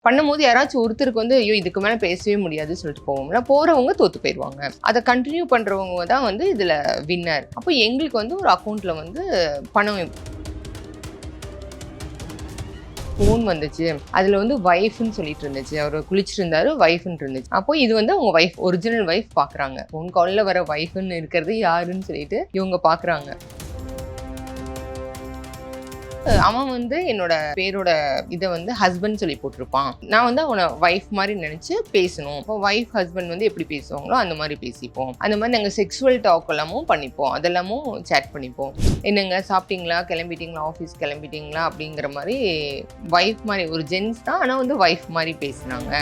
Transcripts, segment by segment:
பண்ணும்போது யாராச்சும் ஒருத்தருக்கு வந்து ஐயோ இதுக்கு மேலே பேசவே முடியாதுன்னு சொல்லிட்டு போவோம்ல, போகிறவங்க தோற்று போயிடுவாங்க. அதை கண்டினியூ பண்ணுறவங்க தான் வந்து இதில் வின்னர். அப்போ எங்களுக்கு வந்து ஒரு அக்கௌண்ட்டில் வந்து பணம் ஃபோன் வந்துச்சு. அதில் வந்து ஒய்ஃப்னு சொல்லிட்டு இருந்துச்சு. அவர் குளிச்சுட்டு இருந்தாரு, ஒய்ஃப்னு இருந்துச்சு. அப்போ இது வந்து அவங்க ஒய்ஃப், ஒரிஜினல் ஒய்ஃப் பார்க்குறாங்க. ஃபோன் காலில் வர ஒய்ஃப்னு இருக்கிறது யாருன்னு சொல்லிட்டு இவங்க பார்க்குறாங்க. அவன் வந்து என்னோட பேரோட இதை வந்து ஹஸ்பண்ட் சொல்லி போட்டிருப்பான். நான் வந்து அவனை ஒய்ஃப் மாதிரி நினைச்சு பேசணும். இப்போ ஒய்ஃப் ஹஸ்பண்ட் வந்து எப்படி பேசுவாங்களோ அந்த மாதிரி பேசிப்போம். அந்த மாதிரி நாங்கள் செக்ஷுவல் டாக் எல்லாமும் பண்ணிப்போம். அதெல்லாமும் சேட் பண்ணிப்போம். என்னங்க சாப்பிட்டீங்களா, கிளம்பிட்டீங்களா, ஆஃபீஸ் கிளம்பிட்டீங்களா அப்படிங்கிற மாதிரி ஒய்ஃப் மாதிரி, ஒரு ஜென்ஸ் தான் ஆனால் வந்து ஒய்ஃப் மாதிரி பேசினாங்க.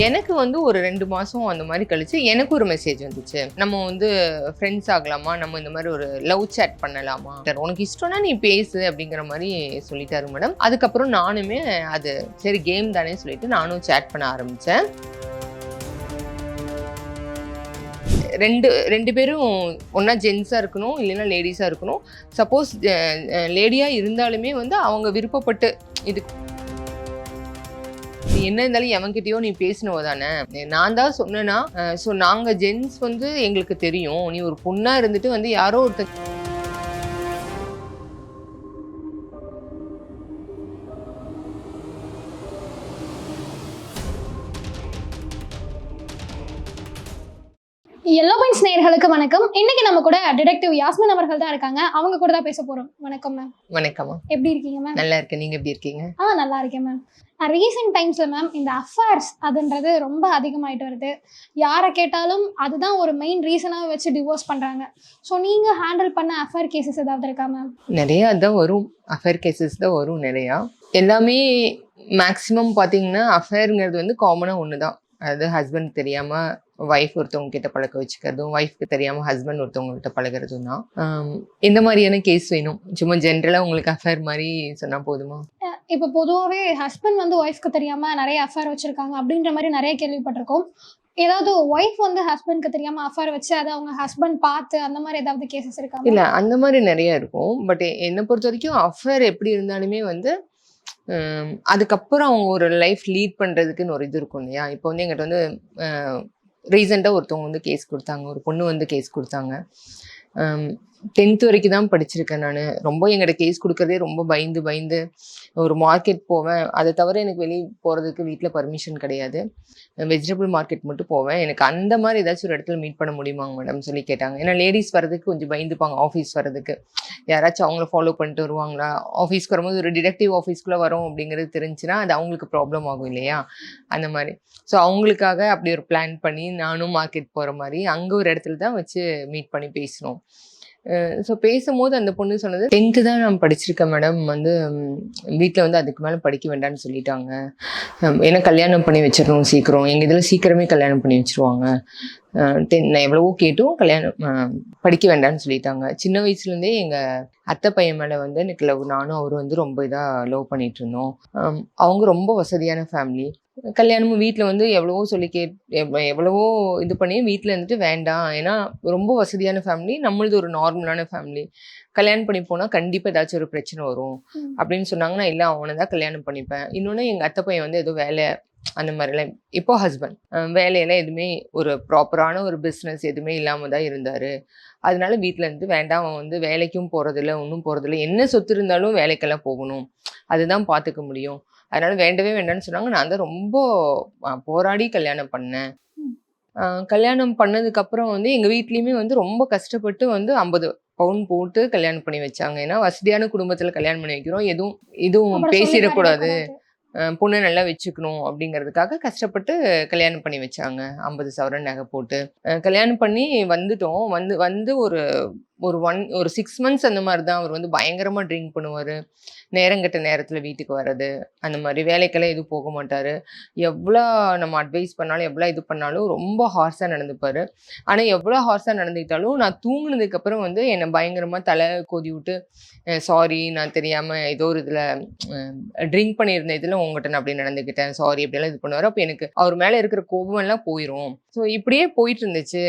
எனக்கு வந்து ஒரு 2 மாதம் அந்த மாதிரி கழிச்சு எனக்கு ஒரு மெசேஜ் வந்துச்சு. நம்ம வந்து ஃப்ரெண்ட்ஸ் ஆகலாமா, நம்ம இந்த மாதிரி ஒரு லவ் சேட் பண்ணலாமா, உனக்கு இஷ்டம்னா நீ பேசு அப்படிங்கிற மாதிரி சொல்லிட்டாரு மேடம். அதுக்கப்புறம் நானுமே அது சரி கேம் தானே சொல்லிட்டு நானும் சேட் பண்ண ஆரம்பித்தேன். ரெண்டு பேரும் ஒன்றா ஜென்ஸாக இருக்கணும், இல்லைன்னா லேடிஸாக இருக்கணும். சப்போஸ் லேடியாக இருந்தாலுமே வந்து அவங்க விருப்பப்பட்டு இதுக்கு என்ன இருந்தாலும் எவன்கிட்டயோ நீ பேசினவ தானே, நான் தான் சொன்னேன்னா. ஸோ நாங்கள் ஜென்ஸ் வந்து எங்களுக்கு தெரியும், நீ ஒரு பொண்ணாக இருந்துட்டு வந்து யாரோ ஒருத்தர் எல்லோ பாயிண்ட்ஸ் நேயர்களுக்கு வணக்கம். இன்னைக்கு நம்ம கூட டிடெக்டிவ் யாஸ்மின் அவர்கள் தான் இருக்காங்க. அவங்க கூட தான் பேச போறோம். வணக்கம் மேம். வணக்கம். எப்படி இருக்கீங்க மேம்? நல்லா இருக்கேன், நீங்க எப்படி இருக்கீங்க? நல்லா இருக்கேன் மேம். ரீசெண்ட் டைம்ஸ்ல மேம் இந்த அஃபேர்ஸ் அதுன்றது ரொம்ப அதிகமாயிட்டு வருது. யாரை கேட்டாலும் அதுதான் ஒரு மெயின் ரீசனாக வச்சு டிவோர்ஸ் பண்றாங்க. ஸோ நீங்க ஹேண்டில் பண்ண அஃபேர் கேசஸ் ஏதாவது இருக்கா மேம்? நிறையா தான் வரும், அஃபேர் கேசஸ் தான் வரும் நிறையா. எல்லாமே மேக்ஸிமம் பார்த்தீங்கன்னா அஃபேருங்கிறது வந்து காமனாக ஒன்று தான். அதாவது ஹஸ்பண்ட் தெரியாமல் ஒய்ஃப் ஒருத்தவங்க கிட்ட பழக்க வச்சுக்கிறதும், ஒய்ஃப்க்கு தெரியாமல் ஹஸ்பண்ட் ஒருத்தவங்க கிட்ட பழகிறதும் தான். எந்த மாதிரியான கேஸ் வேணும்? சும்மா ஜென்ரலாக உங்களுக்கு அஃபேர் மாதிரி சொன்னால் போதுமா? இப்போ பொதுவாகவே ஹஸ்பண்ட் வந்து ஒய்ஃப்க்கு தெரியாமல் நிறைய அஃபேர் வச்சுருக்காங்க அப்படின்ற மாதிரி நிறைய கேள்விப்பட்டிருக்கோம். ஏதாவது ஒய்ஃப் வந்து ஹஸ்பண்ட்க்கு தெரியாமல் அஃபேர் வச்சு அதை அவங்க ஹஸ்பண்ட் பார்த்து அந்த மாதிரி ஏதாவது கேசஸ் இருக்கா? இல்லை, அந்த மாதிரி நிறைய இருக்கும். பட் என்னை பொறுத்த வரைக்கும் அஃபேர் எப்படி இருந்தாலுமே வந்து அதுக்கப்புறம் அவங்க ஒரு லைஃப் லீட் பண்ணுறதுக்குன்னு ஒரு இது இருக்கும் இல்லையா? இப்போ வந்து எங்கிட்ட வந்து ரீசெண்டாக ஒருத்தவங்க வந்து கேஸ் கொடுத்தாங்க, ஒரு பொண்ணு வந்து கேஸ் கொடுத்தாங்க. 10th வரைக்கும் தான் படிச்சிருக்கேன் நான். ரொம்ப எங்கிட்ட கேஸ் கொடுக்குறதே ரொம்ப பயந்து ஒரு மார்க்கெட் போவேன். அதை தவிர எனக்கு வெளியே போகிறதுக்கு வீட்டில் பர்மிஷன் கிடையாது. வெஜிடபிள் மார்க்கெட் மட்டும் போவேன். எனக்கு அந்த மாதிரி ஏதாச்சும் ஒரு இடத்துல மீட் பண்ண முடியுமாங்க மேடம் சொல்லி கேட்டாங்க. ஏன்னா லேடிஸ் வர்றதுக்கு கொஞ்சம் பயந்துப்பாங்க, ஆஃபீஸ் வர்றதுக்கு. யாராச்சும் அவங்கள ஃபாலோ பண்ணிட்டு வருவாங்களா, ஆஃபீஸ்க்கு வரும்போது ஒரு டிடெக்டிவ் ஆஃபீஸ்க்குள்ளே வரோம் அப்படிங்கிறது தெரிஞ்சுன்னா அது அவங்களுக்கு ப்ராப்ளம் ஆகும் இல்லையா? அந்த மாதிரி. ஸோ அவங்களுக்காக அப்படி ஒரு பிளான் பண்ணி நானும் மார்க்கெட் போகிற மாதிரி அங்கே ஒரு இடத்துல தான் வச்சு மீட் பண்ணி பேசினோம். ஸோ பேசும்போது அந்த பொண்ணு சொன்னது, 10th தான் நான் படிச்சிருக்கேன் மேடம், வந்து வீட்டில் வந்து அதுக்கு மேலே படிக்க வேண்டாம்னு சொல்லிட்டாங்க. ஏன்னா கல்யாணம் பண்ணி வச்சிடணும் சீக்கிரம், எங்கள் இதில் சீக்கிரமே கல்யாணம் பண்ணி வச்சுருவாங்க. நான் எவ்வளவோ கேட்டும் கல்யாணம் படிக்க வேண்டாம்னு சொல்லிட்டாங்க. சின்ன வயசுலேருந்தே எங்கள் அத்தை பையன் மேலே வந்து எனக்கு நானும் அவரும் வந்து ரொம்ப இதாக லவ் பண்ணிட்டு இருந்தோம். அவங்க ரொம்ப வசதியான ஃபேமிலி. கல்யாணமும் வீட்டில் வந்து எவ்வளவோ சொல்லி எவ்வளவோ இது பண்ணி வீட்டில் இருந்துட்டு வேண்டாம், ஏன்னா ரொம்ப வசதியான ஃபேமிலி, நம்மளது ஒரு நார்மலான ஃபேமிலி, கல்யாணம் பண்ணி போனால் கண்டிப்பாக ஏதாச்சும் ஒரு பிரச்சனை வரும் அப்படின்னு சொன்னாங்க. நான் இல்லை அவனை தான் கல்யாணம் பண்ணிப்பேன். இன்னொன்று எங்கள் அத்தை பையன் வந்து ஏதோ வேலை அந்த மாதிரிலாம், இப்போ ஹஸ்பண்ட் வேலையெல்லாம் எதுவுமே ஒரு ப்ராப்பரான ஒரு பிஸ்னஸ் எதுவுமே இல்லாமல் தான் இருந்தார். அதனால வீட்டில் இருந்து வேண்டாம், அவன் வந்து வேலைக்கும் போகிறதில்ல, ஒன்றும் போகிறதில்ல, என்ன சொத்து இருந்தாலும் வேலைக்கெல்லாம் போகணும், அதுதான் பார்த்துக்க முடியும், அதனால வேண்டவே வேண்டாம்னு சொன்னாங்க. நான் தான் ரொம்ப போராடி கல்யாணம் பண்ணேன். கல்யாணம் பண்ணதுக்கப்புறம் வந்து எங்கள் வீட்லேயுமே வந்து ரொம்ப கஷ்டப்பட்டு வந்து 50 பவுன் போட்டு கல்யாணம் பண்ணி வச்சாங்க. ஏன்னா வசதியான குடும்பத்தில் கல்யாணம் பண்ணி வைக்கிறோம், எதுவும் பேசிடக்கூடாது, பொண்ணு நல்லா வச்சுக்கணும் அப்படிங்கிறதுக்காக கஷ்டப்பட்டு கல்யாணம் பண்ணி வச்சாங்க. 50 சவரன் நகை போட்டு கல்யாணம் பண்ணி வந்துட்டோம். வந்து ஒரு 6 மந்த்ஸ் அந்த மாதிரி தான். அவர் வந்து பயங்கரமாக ட்ரிங்க் பண்ணுவார், நேரங்கட்ட நேரத்தில் வீட்டுக்கு வர்றது, அந்த மாதிரி வேலைக்கெல்லாம் எதுவும் போக மாட்டார். எவ்வளோ நம்ம அட்வைஸ் பண்ணாலும் எவ்வளோ இது பண்ணாலும் ரொம்ப ஹார்ஸாக நடந்துப்பார். ஆனால் எவ்வளோ ஹார்ஸாக நடந்துக்கிட்டாலும் நான் தூங்குனதுக்கப்புறம் வந்து என்னை பயங்கரமாக தலை கோதி விட்டு, சாரி நான் தெரியாமல் ஏதோ ஒரு இதில் ட்ரிங்க் பண்ணியிருந்த இதில் உங்கள்கிட்ட நான் அப்படி நடந்துக்கிட்டேன், சாரி அப்படியெல்லாம் இது பண்ணுவார். அப்போ எனக்கு அவர் மேலே இருக்கிற கோபமெல்லாம் போயிடும். ஸோ இப்படியே போயிட்டு இருந்துச்சு.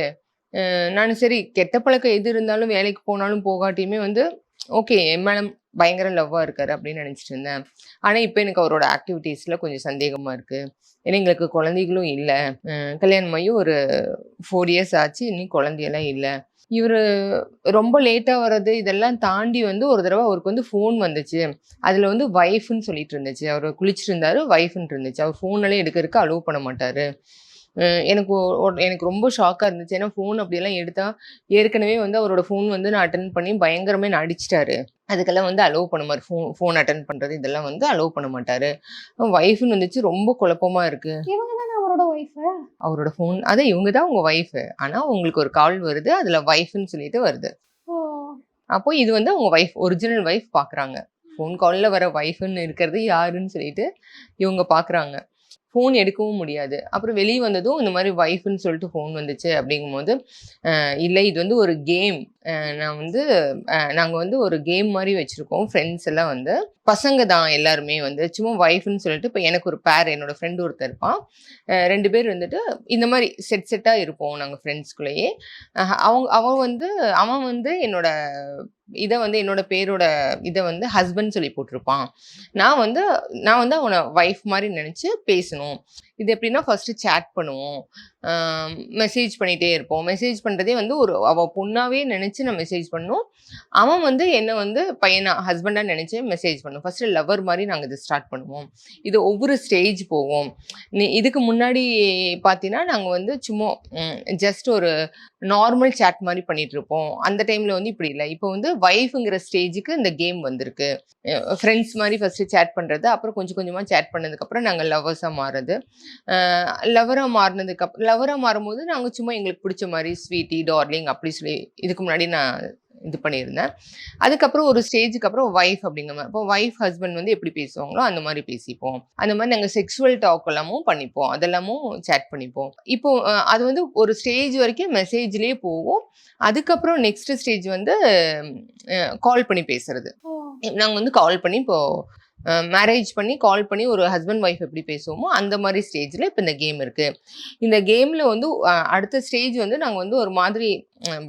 நான் சரி கெட்ட பழக்கம் எது இருந்தாலும் வேலைக்கு போனாலும் போகாட்டியுமே வந்து ஓகே, என் மேலே பயங்கர லவ்வா இருக்காரு அப்படின்னு நினைச்சிட்டு இருந்தேன். ஆனா இப்ப எனக்கு அவரோட ஆக்டிவிட்டீஸ்ல கொஞ்சம் சந்தேகமா இருக்கு. ஏன்னா எங்களுக்கு குழந்தைகளும் இல்ல. கல்யாணமாகி ஒரு 4 இயர்ஸ் ஆச்சு. இன்னும் குழந்தையெல்லாம் இல்ல. இவரு ரொம்ப லேட்டா வர்றது இதெல்லாம் தாண்டி வந்து ஒரு தடவ அவருக்கு வந்து ஃபோன் வந்துச்சு. அதுல வந்து வைஃப்ன்னு சொல்லிட்டு இருந்துச்சு. அவரு குளிச்சுட்டு இருந்தாரு. வைஃப்ன்னு இருந்துச்சு. அவர் ஃபோனெல்லாம் எடுக்கறதுக்கு அலோவ் பண்ண மாட்டாரு. எனக்கு ரொம்ப ஷாக்கா இருந்துச்சு. ஏன்னா ஃபோன் அப்படியெல்லாம் எடுத்தா ஏற்கனவே வந்து அவரோட ஃபோன் வந்து நான் அட்டெண்ட் பண்ணி பயங்கரமா என்ன அடிச்சுட்டாரு. அதுக்கெல்லாம் வந்து அலோவ் பண்ண மாட்டாரு. ஃபோன் அட்டெண்ட் பண்றது இதெல்லாம் வந்து அலோவ் பண்ண மாட்டாரு. வைஃப்ன்னு வந்துச்சு. ரொம்ப குழப்பமா இருக்கு. இவங்க தானே அவரோட ஒய்ஃபு. அவரோட ஃபோன் அதான் இவங்க தான் உங்க வைஃப். ஆனா உங்களுக்கு ஒரு கால் வருது. அதுல வைஃப்ன்னு சொல்லிட்டு வருது. ஓ! அப்போ இது வந்து அவங்க வைஃப், ஒரிஜினல் வைஃப் பார்க்குறாங்க. ஃபோன் கால்ல வர வைஃப்ன்னு இருக்கிறது யாருன்னு சொல்லிட்டு இவங்க பார்க்குறாங்க. ஃபோன் எடுக்கவும் முடியாது. அப்புறம் வெளிய வந்ததும் இந்த மாரி வைஃப்ன்னு சொல்லிட்டு ஃபோன் வந்துச்சு அப்படிங்கும்போது, இல்ல இது வந்து ஒரு கேம். நான் வந்து நாங்க வந்து ஒரு கேம் மாரி வச்சிருக்கோம். ஃப்ரெண்ட்ஸ் எல்லாம் வந்து பசங்க தான் எல்லாருமே வந்து. சும்மா வைஃப்ன்னு சொல்லிட்டு இப்ப எனக்கு ஒரு பேர் என்னோட ஃப்ரெண்ட் ஒருத்தன் இருப்பான். 2 பேர் வந்துட்டு இந்த மாரி செட்டா இருப்போம் நாங்க ஃப்ரெண்ட்ஸ்குள்ளேயே. அவன் வந்து என்னோட பேரோட இத வந்து ஹஸ்பண்ட் சொல்லி போட்டிருப்பான். நான் வந்து அவன வைஃப் மாரி நெனச்சு பேசணும். இது எப்படின்னா ஃபர்ஸ்ட்டு சேட் பண்ணுவோம். அ மெசேஜ் பண்ணிட்டே இருப்போம். மெசேஜ் பண்றதே வந்து அவ பொண்ணாவே நெனச்சு நான் மெசேஜ் பண்ணணும். அவன் வந்து என்ன வந்து ஹஸ்பண்டா நெனச்சு மெசேஜ் பண்ணணும். ஃபர்ஸ்ட்டு லவர் மாரி நாங்க இத ஸ்டார்ட் பண்ணுவோம். இது ஒவ்வொரு ஸ்டேஜ் போவோம். இதுக்கு முன்னாடி பார்த்தீங்கன்னா, நாங்க வந்து சும்மா ஜஸ்ட் ஒரு நார்மல் சேட் மாரி பண்ணிட்டுருப்போம். அந்த டைம்ல வந்து இப்படி இல்ல. இப்போ வந்து வைஃப்ங்கிற ஸ்டேஜுக்கு இந்த கேம் வந்திருக்கு. ஃப்ரெண்ட்ஸ் மாரி ஃபர்ஸ்ட்டு சேட் பண்றது. அப்புறம் கொஞ்சம் கொஞ்சமா சேட் பண்ணதுக்கப்புறம் நாங்க லவ்வர்ஸா மாறுறது. லவ்வரா மாறும்போது நாங்க சும்மா எங்களுக்கு பிடிச்ச மாரி ஸ்வீட்டி, டார்லிங் அப்படி சொல்லி இதுக்கு முன்னாடி நான் இது பண்ணியிருந்தேன். அதுக்கப்புறம் ஒரு ஸ்டேஜுக்கு அப்புறம் வைஃப் அப்படிங்கிற மாரி. இப்போ வைஃப், ஹஸ்பண்ட் வந்து எப்படி பேசுவாங்களோ அந்த மாரி பேசிப்போம். அந்த மாரி நாங்க செக்சுவல் டாக் எல்லாமும் பண்ணிப்போம். அதெல்லாமும் சேட் பண்ணிப்போம். இப்போ அது வந்து ஒரு ஸ்டேஜ் வரைக்கும் மெசேஜ்லயே போகும். அதுக்கப்புறம் நெக்ஸ்ட் ஸ்டேஜ் வந்து கால் பண்ணி பேசுறது. ஓ! நாங்க வந்து கால் பண்ணி இப்போ மேரேஜ் பண்ணி கால் பண்ணி ஒரு ஹஸ்பண்ட் ஒய்ஃப் எப்படி பேசுவோமோ அந்த மாரி ஸ்டேஜ்ல இப்ப இந்த கேம் இருக்கு. இந்த கேம்ல வந்து அடுத்த ஸ்டேஜ் வந்து நாங்க வந்து ஒரு மாதிரி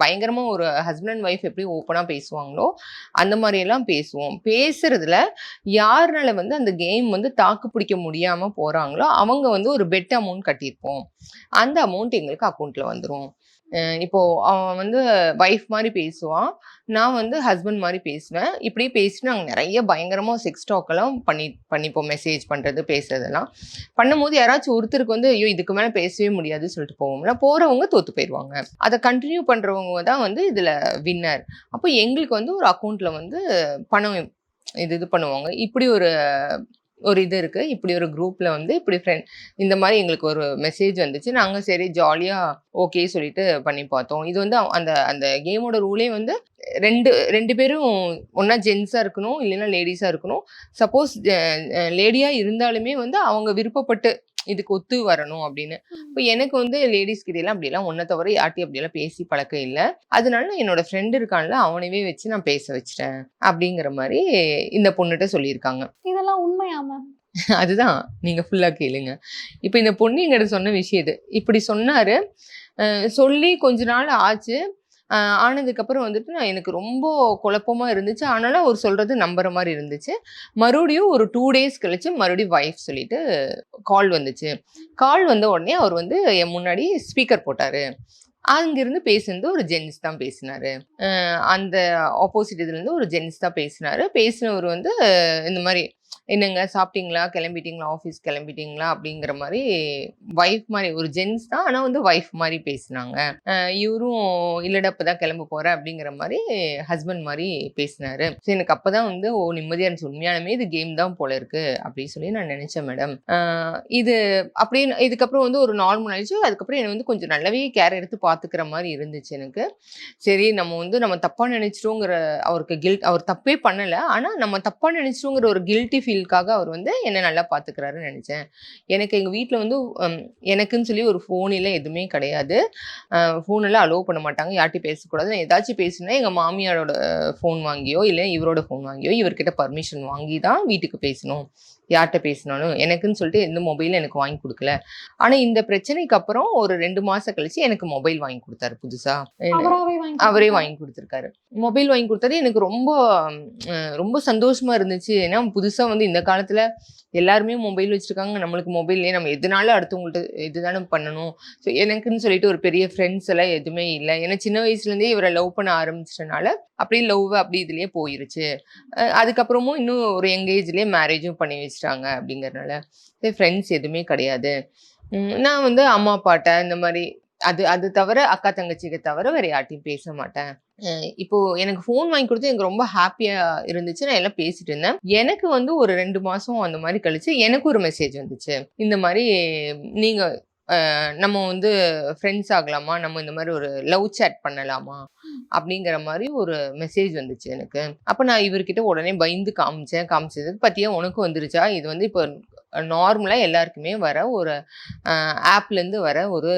பயங்கரமா ஒரு ஹஸ்பண்ட் அண்ட் ஒய்ஃப் எப்படி ஓப்பனா பேசுவாங்களோ, அந்த மாரியெல்லாம் பேசுவோம். பேசுறதுல யாருனால வந்து அந்த கேம் வந்து தாக்கு பிடிக்க முடியாம போறாங்களோ, அவங்க வந்து ஒரு பெட் அமௌண்ட் கட்டியிருப்போம். அந்த அமௌண்ட் எங்களுக்கு அக்கவுண்ட்ல வந்துரும். இப்போ அவன் வந்து வைஃப் மாரி பேசுவான். நான் வந்து ஹஸ்பண்ட் மாரி பேசுவேன். இப்படியே பேசிட்டு நாங்க நெறைய பயங்கரமா செக்ஸ் டாக் எல்லாம் பண்ணிப்போம். மெசேஜ் பண்றது, பேசுறதெல்லாம். பண்ணும்போது யாராச்சும் ஒருத்தருக்கு வந்து, ஐயோ! இதுக்கு மேல பேசவே முடியாதுன்னு சொல்லிட்டு போவோம்ல. போறவங்க தோத்து போயிருவாங்க. அத கன்டின்யூ பண்றவங்க தான் வந்து இதுல வின்னர். அப்போ எங்களுக்கு வந்து ஒரு அக்கவுண்ட்ல வந்து பணம் இது பண்ணுவாங்க. இப்படி ஒரு இது இருக்கு. இப்படி ஒரு குரூப்ல வந்து இப்படி இந்த மாரி எங்களுக்கு ஒரு மெசேஜ் வந்துச்சு. நாங்க சரி ஜாலியா ஓகே சொல்லிட்டு பண்ணி பார்த்தோம். இது வந்து அந்த அந்த கேமோட ரூலே வந்து 2 பேரும் ஒண்ணா ஜென்ஸா இருக்கணும், இல்லைன்னா லேடீஸா இருக்கணும். சப்போஸ் லேடியா இருந்தாலுமே வந்து அவங்க விருப்பப்பட்டு இதுக்கு ஒத்து வரணும் அப்படின்னு. இப்ப எனக்கு வந்து லேடீஸ் கிட்டலாம் அப்படிலாம் ஒன்ன தவிர யார்ட்டயும் அப்படியெல்லாம் பேசி பழக்கம் இல்ல. அதனால என்னோட ஃப்ரெண்ட் இருக்கான்ல, அவனவே வச்சு நான் பேச வச்சுட்டேன். அப்படிங்கிற மாரி இந்த பொண்ணுட்ட சொல்லியிருக்காங்க. இதெல்லாம் உண்மையா மேம்? அதுதான். நீங்க ஃபுல்லா கேளுங்க. இப்ப இந்த பொண்ணு என்கிட்ட சொன்ன விஷயம் இது. இப்படி சொன்னாரு. சொல்லி கொஞ்ச நாள் ஆச்சு. ஆனதுக்கப்புறம் வந்துட்டு எனக்கு ரொம்ப குழப்பமா இருந்துச்சு. ஆனாலும் அவர் சொல்றது நம்புற மாரி இருந்துச்சு. மறுபடியும் ஒரு 2 டேஸ் கழிச்சு மறுபடியும் வைஃப் சொல்லிட்டு கால் வந்துச்சு. கால் வந்த உடனே அவர் வந்து என் முன்னாடி ஸ்பீக்கர் போட்டாரு. அங்கிருந்து பேசுனது ஒரு ஜென்ஸ் தான் பேசினாரு. அந்த ஆப்போசிட் இதுலருந்து ஒரு ஜென்ஸ் தான் பேசினாரு. பேசினவர் வந்து இந்த மாரி "என்னங்க சாப்பிட்டீங்களா? கிளம்பிட்டீங்களா? ஆஃபீஸ் கிளம்பிட்டீங்களா?" அப்படிங்கிற மாரி வைஃப் மாரி ஒரு ஜென்ஸ் தான். ஆனா வந்து வைஃப் மாரி பேசினாங்க. இவரும் "இல்லடா இப்பதான் கிளம்ப போறேன்" அப்படிங்கிற மாரி ஹஸ்பண்ட் மாரி பேசினாரு. ஸோ எனக்கு அப்பதான் வந்து நிம்மதியா இருந்துச்சு. உண்மையாலுமே இது கேம் தான் போல இருக்கு அப்படின்னு சொல்லி நான் நினைச்சேன் மேடம். இது அப்படியே இதுக்கப்புறம் வந்து ஒரு நார்மல் ஆயிடுச்சு. அதுக்கப்புறம் என்ன வந்து கொஞ்சம் நல்லாவே கேர் எடுத்து பார்த்துக்கிற மாரி இருந்துச்சு எனக்கு. சரி நம்ம தப்பா நினைச்சிட்டோங்கிற அவர் தப்பே பண்ணல. ஆனா நம்ம தப்பா நினைச்சிட்டோங்கிற ஒரு கில்ட்டி ஃபீல்க்காக அவர் வந்து என்ன நல்லா பார்த்துக்கிறாருன்னு நினைச்சேன். எனக்கு எங்க வீட்ல வந்து எனக்குன்னு சொல்லி ஒரு ஃபோன் இல்ல எதுவுமே கிடையாது. ஃபோன் எல்லாம் அலோவ் பண்ண மாட்டாங்க. யார்ட்டயும் பேசக்கூடாது. நான் ஏதாச்சும் பேசினா எங்க மாமியாரோட ஃபோன் வாங்கியோ, இல்ல இவரோட ஃபோன் வாங்கியோ, இவர்கிட்ட பர்மிஷன் வாங்கி தான் வீட்டுக்கு பேசணும். யார்ட்ட பேசினாலும். எனக்குன்னு சொல்லிட்டு எந்த மொபைலும் எனக்கு வாங்கி குடுக்கல. ஆனா இந்த பிரச்சனைக்கு அப்புறம் ஒரு 2 மாசம் கழிச்சு எனக்கு மொபைல் வாங்கி குடுத்தாரு புதுசா. அவராவே அவரே வாங்கி கொடுத்துருக்காரு. மொபைல் வாங்கி கொடுத்தாரு. எனக்கு ரொம்ப ரொம்ப சந்தோஷமா இருந்துச்சு. ஏன்னா புதுசா வந்து இந்த காலத்துல எல்லாருமே மொபைல் வச்சிருக்காங்க. நம்மளுக்கு மொபைல்லேயே நம்ம எதுனாலும் அடுத்தவங்கள்ட்ட இதுதானே பண்ணணும். ஸோ எனக்குன்னு சொல்லிட்டு ஒரு பெரிய ஃப்ரெண்ட்ஸ் எல்லாம் எதுவுமே இல்லை. ஏன்னா சின்ன வயசுலேருந்தே இவரை லவ் பண்ண ஆரம்பிச்சிட்டனால அப்படியே லவ் அப்படி இதுலேயே போயிருச்சு. அதுக்கப்புறமும் இன்னும் ஒரு யங் ஏஜ்லேயே மேரேஜும் பண்ணி வச்சிட்டாங்க அப்படிங்கிறதுனால ஃப்ரெண்ட்ஸ் எதுவுமே கிடையாது. நான் வந்து அம்மா அப்பாட்ட இந்த மாதிரி அது அது தவிர அக்கா தங்கச்சிக்கு தவிர வேற யார்ட்டையும் பேச மாட்டேன். இப்போ எனக்கு ஃபோன் வாங்கி கொடுத்து எனக்கு ரொம்ப ஹாப்பியா இருந்துச்சு. நான் எல்லாம் பேசிட்டு இருந்தேன். எனக்கு வந்து ஒரு 2 மாசம் அந்த மாதிரி கழிச்சு எனக்கு ஒரு மெசேஜ் வந்துச்சு. இந்த மாதிரி நீங்க நம்ம வந்து ஃப்ரெண்ட்ஸ் ஆகலாமா, நம்ம இந்த மாதிரி ஒரு லவ் சேட் பண்ணலாமா அப்படிங்கிற மாதிரி ஒரு மெசேஜ் வந்துச்சு எனக்கு. அப்ப நான் இவர்கிட்ட உடனே பயந்து காமிச்சது பத்தியா உனக்கு வந்துருச்சா, இது வந்து இப்போ நார்மலா எல்லாருக்குமே வர ஒரு ஆப்ல இருந்து வர ஒரு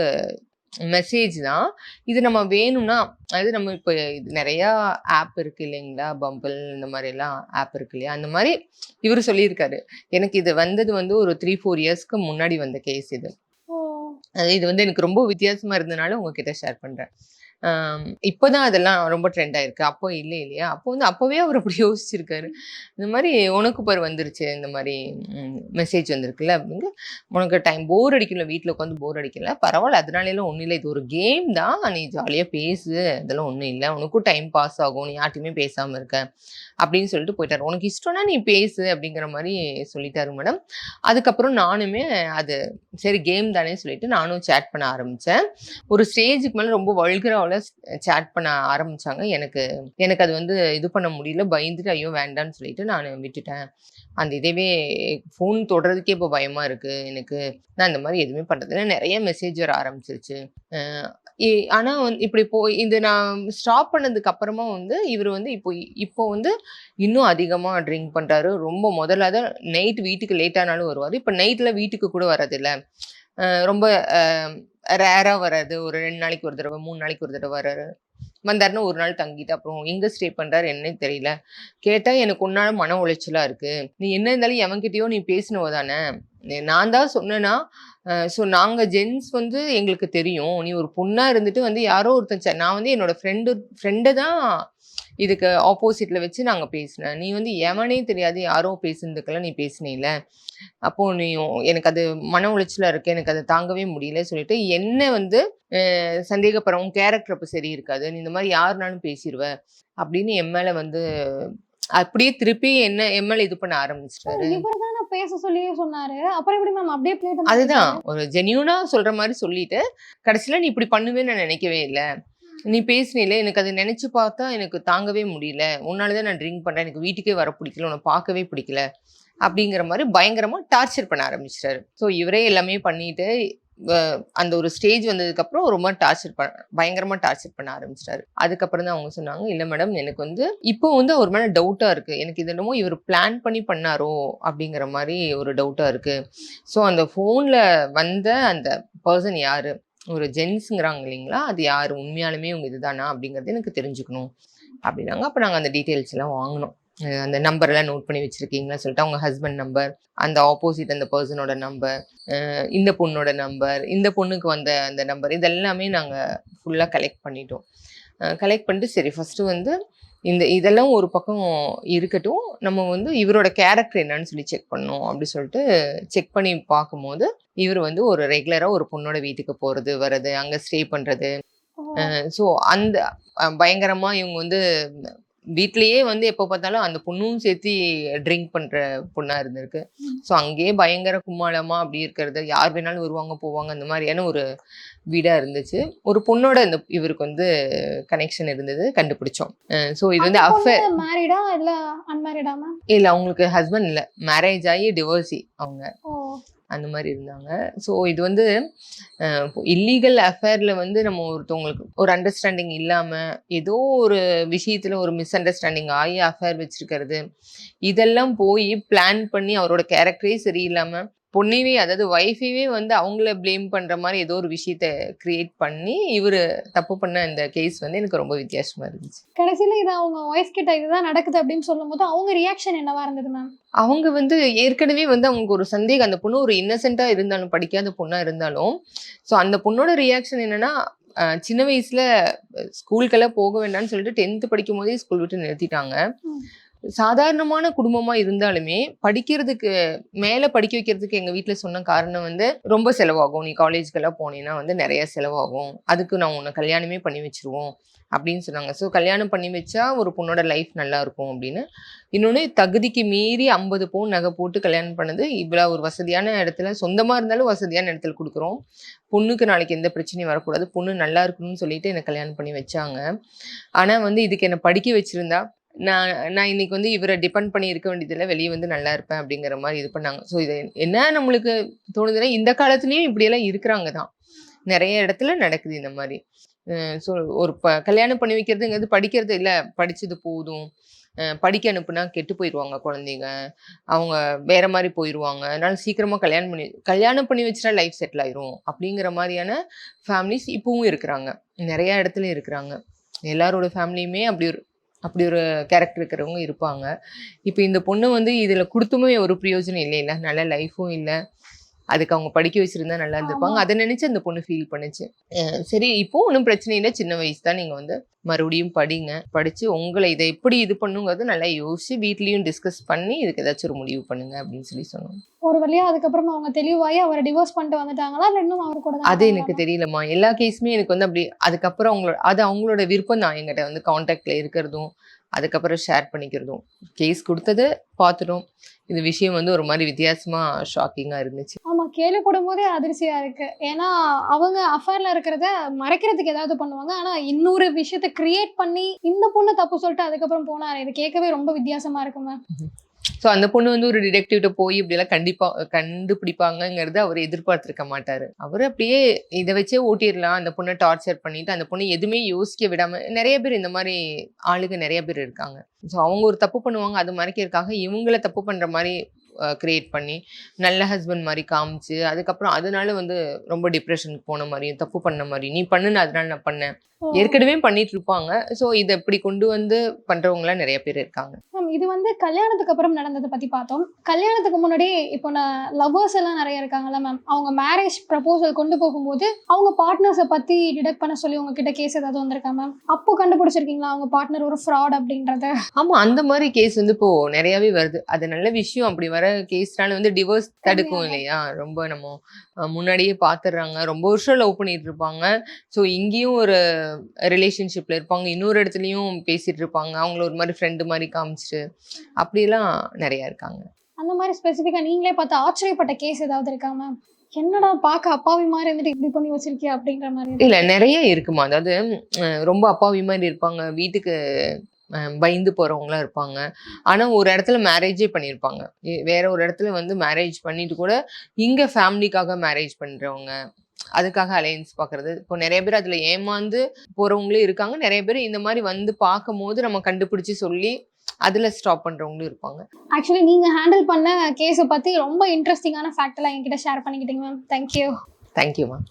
மெசேஜ் தான். இது நம்ம வேணும்னா அதாவது நம்ம இப்போ இது நிறையா ஆப் இருக்கு இல்லைங்களா, பம்பிள் இந்த மாதிரிலாம் ஆப் இருக்கு இல்லையா, அந்த மாதிரி இவர் சொல்லியிருக்காரு. எனக்கு இது வந்தது வந்து ஒரு 3-4 இயர்ஸ்க்கு முன்னாடி வந்த கேஸ் இது. இது வந்து எனக்கு ரொம்ப வித்தியாசமா இருந்தனால உங்ககிட்ட ஷேர் பண்றேன். இப்போதான் அதெல்லாம் ரொம்ப ட்ரெண்ட் ஆயிருக்கு. அப்போ இல்லை இல்லையா, அப்போ வந்து அப்போவே அவர் அப்படி யோசிச்சிருக்காரு. இந்த மாதிரி உனக்கு பாரு வந்துருச்சு, இந்த மாதிரி மெசேஜ் வந்திருக்குல்ல அப்படிங்க, உனக்கு டைம் போர் அடிக்கல, வீட்டில் உட்காந்து போர் அடிக்கல, பரவாயில்ல, அதனால ஒன்றும் இல்லை, இது ஒரு கேம் தான், நீ ஜாலியாக பேசு, அதெல்லாம் ஒன்றும் இல்லை, உனக்கும் டைம் பாஸ் ஆகும், நீ யார்ட்டையுமே பேசாமல் இருக்க அப்படின்னு சொல்லிட்டு போயிட்டார். உனக்கு இஷ்டம்னா நீ பேசு அப்படிங்கிற மாதிரி சொல்லிட்டாரு மேடம். அதுக்கப்புறம் நானுமே அது சரி கேம் தானே சொல்லிட்டு நானும் சேட் பண்ண ஆரம்பித்தேன். ஒரு ஸ்டேஜுக்கு மேலே ரொம்ப வல்கராவில் சேட் பண்ண ஆரம்பிச்சாங்க. எனக்கு அது வந்து இது பண்ண முடியல, பயந்துட்டு ஐயோ வேண்டான்னு சொல்லிட்டு நான் விட்டுட்டேன். அந்த இதவே ஃபோன் தொடுறதுக்கே இப்போ பயமா இருக்கு எனக்கு. நான் இந்த மாதிரி எதுவுமே பண்றதில்ல. நிறைய மெசேஜ் வர ஆரம்பிச்சிருச்சு. ஆனா வந்து இப்படி இது நான் ஸ்டாப் பண்ணதுக்கு அப்புறமா வந்து இவர் வந்து இப்போ வந்து இன்னும் அதிகமா ட்ரிங்க் பண்றாரு. ரொம்ப முதல்ல தான் நைட் வீட்டுக்கு லேட் ஆனாலும் வருவாரு. இப்போ நைட்ல வீட்டுக்கு கூட வர்றதில்ல. ரொம்ப ரேரா வராது. ஒரு 2 நாளைக்கு ஒரு தடவை, 3 நாளைக்கு ஒரு தடவை வராரு. வந்தாருன்னா ஒரு நாள் தங்கிட்டு அப்புறம் எங்க ஸ்டே பண்றாரு என்னன்னு தெரியல. கேட்டா எனக்கு உன்னால மன உளைச்சலா இருக்கு. நீ என்ன இருந்தாலும் எவன்கிட்டயோ நீ பேசினவ தானே. நான் தான் சொன்னேன்னா, ஸோ நாங்க ஜென்ஸ் வந்து எங்களுக்கு தெரியும். நீ ஒரு பொண்ணா இருந்துட்டு வந்து யாரோ ஒருத்தன் நான் வந்து என்னோட ஃப்ரெண்டை தான் இதுக்கு ஆப்போசிட்ல வச்சு நாங்க பேசினேன். நீ வந்து எவனே தெரியாது யாரோ பேசுனதுக்கெல்லாம் நீ பேசினீல. அப்போ நீ எனக்கு அது மன உளைச்சலா இருக்கு, எனக்கு அதை தாங்கவே முடியல சொல்லிட்டு என்ன வந்து சந்தேகப்படுற உன் கேரக்டர் அப்ப சரி இருக்காது, நீ இந்த மாதிரி யாருனாலும் பேசிடுவ அப்படின்னு என் மேல வந்து அப்படியே திருப்பி என் மேல இது பண்ண ஆரம்பிச்சிட்டாரு. பேச சொல்லியே சொன்னாரு. அப்புறம் எப்படி மேம் அப்படியே பிளேட்? அதுதான் ஒரு ஜென்யூனா சொல்ற மாதிரி சொல்லிட்டு கடைசியில நீ இப்படி பண்ணுவேன்னு நான் நினைக்கவே இல்லை. நீ பேசினில, எனக்கு அதை நினைச்சு பார்த்தா எனக்கு தாங்கவே முடியல. உன்னாலதான் நான் ட்ரிங்க் பண்றேன், எனக்கு வீட்டுக்கே வர பிடிக்கல, உன்னை பார்க்கவே பிடிக்கல அப்படிங்கிற மாதிரி பயங்கரமா டார்ச்சர் பண்ண ஆரம்பிச்சிட்டாரு. ஸோ இவரே எல்லாமே பண்ணிட்டு அந்த ஒரு ஸ்டேஜ் வந்ததுக்கு அப்புறம் ரொம்ப பயங்கரமா டார்ச்சர் பண்ண ஆரம்பிச்சிட்டாரு. அதுக்கப்புறம் தான் அவங்க சொன்னாங்க, இல்ல மேடம் எனக்கு வந்து இப்போ வந்து அவர் மேல டவுட்டா இருக்கு, எனக்கு இது என்னமோ இவர் பிளான் பண்ணி பண்ணாரோ அப்படிங்கிற மாதிரி ஒரு டவுட்டா இருக்கு. ஸோ அந்த போன்ல வந்த அந்த பர்சன் யாரு, ஒரு ஜென்ஸுங்கிறாங்க இல்லைங்களா, அது யாரு, உண்மையாலுமே உங்க இதுதானா அப்படிங்கறது எனக்கு தெரிஞ்சுக்கணும் அப்படின்னாங்க. அப்ப நாங்க அந்த டீட்டெயில்ஸ் எல்லாம் வாங்கினோம். அந்த நம்பர் எல்லாம் நோட் பண்ணி வச்சிருக்கீங்களா சொல்லிட்டு அவங்க ஹஸ்பண்ட் நம்பர், அந்த ஆப்போசிட் அந்த பர்சனோட நம்பர், இந்த பொண்ணோட நம்பர், இந்த பொண்ணுக்கு வந்த அந்த நம்பர், இதெல்லாமே நாங்கள் ஃபுல்லாக கலெக்ட் பண்ணிட்டோம். கலெக்ட் பண்ணிட்டு சரி ஃபஸ்ட்டு வந்து இதெல்லாம் ஒரு பக்கம் இருக்கட்டும், நம்ம வந்து இவரோட கேரக்டர் என்னன்னு சொல்லி செக் பண்ணணும் அப்படி சொல்லிட்டு செக் பண்ணி பார்க்கும்போது இவர் வந்து ஒரு ரெகுலராக ஒரு பொண்ணோட வீட்டுக்கு போகிறது வர்றது, அங்கே ஸ்டே பண்ணுறது. ஸோ அந்த பயங்கரமாக இவங்க வந்து வீட்லயே வந்து எப்போ பார்த்தாலும் அந்த பொண்ணும் சேர்த்து ட்ரிங்க் பண்ற பொண்ணா இருந்திருக்கு. ஸோ அங்கேயே பயங்கர கும்மாளமா அப்படி இருக்கிறது, யார் வேணாலும் வருவாங்க போவாங்க, அந்த மாதிரியான ஒரு வீடா இருந்துச்சு. ஒரு பொண்ணோட இவருக்கு வந்து கனெக்ஷன் இருந்தது, கண்டுபிடிச்சோம். ஸோ இது வந்து அஃபேர். மேரிடா இல்ல அன்மேரிடா மேம்? இல்ல அவங்களுக்கு ஹஸ்பண்ட் இல்ல, மேரேஜ் ஆகி டிவோர்ஸி அவங்க, அந்த மாதிரி இருந்தாங்க. ஸோ இது வந்து இல்லீகல் அஃபேர்ல வந்து நம்ம ஒருத்தவங்களுக்கு ஒரு அண்டர்ஸ்டாண்டிங் இல்லாம ஏதோ ஒரு விஷயத்துல ஒரு மிஸ் அண்டர்ஸ்டாண்டிங் ஆகி அஃபேர் வச்சிருக்கிறது, இதெல்லாம் போய் பிளான் பண்ணி அவரோட கேரக்டரே சரியில்லாம பொண்ணையே, அதாவது ஒய்ஃபையே வந்து அவங்கள பிளேம் பண்ற மாதிரி ஏதோ ஒரு விஷயத்த கிரியேட் பண்ணி இவரு தப்பு பண்ண இந்த கேஸ் வந்து எனக்கு ரொம்ப வித்தியாசமா இருந்துச்சு. கடைசியில இது அவங்க ஒய்ஃப் கிட்ட இதுதான் நடக்குது அப்படின்னு சொல்லும் போது அவங்க ரியாக்ஷன் என்னவா இருந்தது மேம்? அவங்க வந்து ஏற்கனவே வந்து அவங்களுக்கு ஒரு சந்தேகம், அந்த பொண்ணு ஒரு இன்னசென்ட்டா இருந்தாலும், படிக்காத பொண்ணா இருந்தாலும், ஸோ அந்த பொண்ணோட ரியாக்ஷன் என்னன்னா, சின்ன வயசுல ஸ்கூலுக்கெல்லாம் போக வேண்டாம்னு சொல்லிட்டு 10th படிக்கும் போதே ஸ்கூல் விட்டு நிறுத்திட்டாங்க. ம். சாதாரணமான குடும்பமா இருந்தாலுமே படிக்கிறதுக்கு மேல படிக்க வைக்கிறதுக்கு எங்க வீட்ல சொன்ன காரணம் வந்து, "ரொம்ப செலவாகும். நீ காலேஜ்க்கெல்லாம் போனீன்னா வந்து நெறைய செலவாகும். அதுக்கு நான் உன்ன கல்யாணமே பண்ணி வச்சுருவோம்." அப்படின்னு சொன்னாங்க. ஸோ கல்யாணம் பண்ணி வச்சா ஒரு பொண்ணோட லைஃப் நல்லாருக்கும் அப்படின்னு. இன்னொன்னு தகுதிக்கு மீறி 50 பவுன் நகை போட்டு கல்யாணம் பண்ணது, இவ்வளோ ஒரு வசதியான இடத்துல சொந்தமா இருந்தாலும் வசதியான இடத்துல குடுக்குறோம். பொண்ணுக்கு நாளைக்கு எந்த பிரச்சனையும் வரக்கூடாது. பொண்ணு நல்லா இருக்கணும்னு சொல்லிட்டு என்ன கல்யாணம் பண்ணி வச்சாங்க. ஆனா வந்து இதுக்கு என்ன படிக்க வச்சிருந்தா, நான் நான் இன்னைக்கு வந்து இவர டிபெண்ட் பண்ணி இருக்க வேண்டியதில்ல. வெளிய வந்து நல்லா இருப்பேன் அப்படிங்கிற மாரி இது பண்ணாங்க. ஸோ இது என்ன நம்மளுக்கு தோணுதுன்னா, இந்த காலத்துலயும் இப்படியெல்லாம் இருக்கிறாங்க தான். நெறைய இடத்துல நடக்குது இந்த மாரி. ஸோ ஒரு கல்யாணம் பண்ணி வைக்கிறதுங்கிறது படிக்கிறது இல்ல, படிச்சது போதும். படிக்க அனுப்புனா கெட்டு போயிருவாங்க குழந்தைங்க. அவங்க வேற மாரி போயிருவாங்க. அதனால சீக்கிரமா கல்யாணம் பண்ணி வச்சுட்டா லைஃப் செட்டில் ஆயிரும். அப்படிங்கிற மாரியான ஃபேமிலிஸ் இப்பவும் இருக்கிறாங்க. நெறைய இடத்துல இருக்கிறாங்க. எல்லாரோட ஃபேமிலியுமே அப்படி ஒரு கேரக்டர் இருக்கிறவங்க இருப்பாங்க. இப்ப இந்த பொண்ணு வந்து இதுல குடுத்துமே ஒரு பிரயோஜனம் இல்லைல்ல. நல்ல லைஃப்பும் இல்ல. அதுக்கு அவங்க படிக்க வச்சிருந்தா நல்லா ஆமா. இருந்திருப்பாங்க. அத நினைச்சு அந்த பொண்ணு ஃபீல் பண்ணுச்சு. சரி இப்போ ஒண்ணும் பிரச்சனை இல்ல. சின்ன வயசு தான். நீங்க வந்து மறுபடியும் படிங்க. படிச்சு உங்கள இத எப்படி இது பண்ணுங்கிறத நல்லா யோசிச்சு வீட்லயும் டிஸ்கஸ் பண்ணி இதுக்கு ஏதாச்சும் ஒரு முடிவு பண்ணுங்க அப்படின்னு சொல்லி சொன்னோம். ஒரு வழியா அதுக்கப்புறமா அவங்க தெளிவாயி அவர டிவோர்ஸ் பண்ணிட்டு வந்துட்டாங்களா? இல்ல இன்னும் அவர் கூட தான் அது எனக்கு இருக்காங்களாமா? தெரியலம்மா. எல்லா கேஸுமே எனக்கு வந்து அப்படி அதுக்கப்புறம் அவங்களோட விருப்பம் தான் என்கிட்ட வந்து கான்டாக்ட்ல இருக்கிறதும், அதுக்கப்புறம் ஷேர் பண்ணிக்கிறதும். கேஸ் குடுத்தது பார்த்துட்டோம். இந்த விஷயம் வந்து ஒரு மாரி வித்தியாசமா ஷாக்கிங்கா இருந்துச்சு. ஆமா. கேள்விப்படும்போதே அதிர்ச்சியா இருக்கு. ஏன்னா, அவங்க அஃபேர்ல இருக்கிறத மறைக்கிறதுக்கு ஏதாவது பண்ணுவாங்க. ஆனா, இன்னொரு விஷயத்த கிரியேட் பண்ணி, இந்த பொண்ணு தப்பு சொல்லிட்டு அதுக்கப்புறம் போனாரே! இது கேட்கவே ரொம்ப வித்தியாசமா இருக்குங்க. ஸோ அந்த பொண்ணு வந்து ஒரு டிடெக்டிவ்ட்ட போய் இப்படியெல்லாம் கண்டுபிடிப்பாங்கங்கிறத அவரு எதிர்பார்த்திருக்க மாட்டாரு. அவரு அப்படியே இத வச்சே ஓட்டிறலாம். அந்த பொண்ண டார்ச்சர் பண்ணிட்டு, அந்த பொண்ண எதுவுமே யோசிக்க விடாம நெறைய பேர் இந்த மாரி ஆளுங்க நெறைய பேர் இருக்காங்க. ஸோ அவங்க ஒரு தப்பு பண்ணுவாங்க. அது மறைக்கிறதுக்காக இவங்கள தப்பு பண்ற மாரி கிரியேட் பண்ணி, நல்ல ஹஸ்பண்ட் மாரி காமிச்சு, அதுக்கப்புறம் அதனால வந்து ரொம்ப டிப்ரஷனுக்கு போன மாரியும், தப்பு பண்ண மாரியும், "நீ பண்ணுன அதனால நான் பண்ணேன்." ஓ! ஏற்கனவே பண்ணிட்டு இருப்பாங்க. ஸோ இத இப்படி கொண்டு வந்து பண்றவங்கலாம் நெறைய பேர் இருக்காங்க. மேம் இது வந்து கல்யாணத்துக்கு அப்புறம் நடந்தத பத்தி பார்த்தோம். கல்யாணத்துக்கு முன்னாடி இப்போ லவ்வர்ஸ் எல்லாம் நெறைய இருக்காங்கல்ல மேம். அவங்க மேரேஜ் ப்ரப்போசல் கொண்டு போகும்போது, அவங்க பார்ட்னர்ஸ பத்தி டிடெக்ட் பண்ண சொல்லி உங்ககிட்ட கேஸ் ஏதாவது வந்திருக்கா மேம்? அப்போ கண்டுபிடிச்சிருக்கீங்களா அவங்க பார்ட்னர் ஒரு ஃப்ராட் அப்படின்றத? ஆமா. அந்த மாரி கேஸ் வந்து இப்போ நெறையாவே வருது. அது நல்ல விஷயம். அப்படி வர கேஸ்னால வந்து டிவோர்ஸ் தடுக்கும் கம்மியாகும். இல்லையா? ரொம்ப நம்ம முன்னாடியே பார்த்துடுறாங்க. ரொம்ப வருஷம் லவ் பண்ணிட்டு இருப்பாங்க. ஸோ இங்கேயும் ஒரு ரிலேஷன்ஷிப்ல இருப்பாங்க. இன்னொரு இடத்துலயும் பேசிட்டு இருப்பாங்க. அவங்கள ஒரு மாரி ஃப்ரெண்ட் மாரி காமிச்சுட்டு, அப்படியெல்லாம் நெறைய இருக்காங்க. அந்த மாரி ஸ்பெசிஃபிக்கா நீங்களே பார்த்து ஆச்சரியப்பட்ட கேஸ் ஏதாவது இருக்கா மேம்? என்னடா பார்க்க அப்பாவி மாரி இருந்துட்டு இப்படி பண்ணி வச்சிருக்கியே அப்படின்ற மாரி இல்ல ஏதாவது? நெறைய இருக்குமா. அதாவது ரொம்ப அப்பாவி மாரி இருப்பாங்க. வீட்டுக்கு பயந்து போறவங்களா இருப்பாங்க. ஆனா ஒரு இடத்துல மேரேஜே பண்ணியிருப்பாங்க. வேற ஒரு இடத்துல வந்து மேரேஜ் பண்ணிட்டு கூட, இங்க ஃபேமிலிக்காக மேரேஜ் பண்றவங்க. அதுக்காக அலையன்ஸ் பார்க்கறது. இப்போ நெறைய பேர் அதுல ஏமாந்து போறவங்களும் இருக்காங்க. நெறைய பேர் இந்த மாரி வந்து பார்க்கும்போது நம்ம கண்டுபிடிச்சு சொல்லி, அதுல ஸ்டாப் பண்றவங்களும் இருப்பாங்க. ஆக்சுவலி நீங்க ஹேண்டில் பண்ண கேஸ பத்தி ரொம்ப இன்ட்ரஸ்டிங்கான ஃபேக்ட் எல்லாம் என்கிட்ட ஷேர் பண்ணிக்கிட்டீங்க ma'am. Thank you. Thank you ma'am.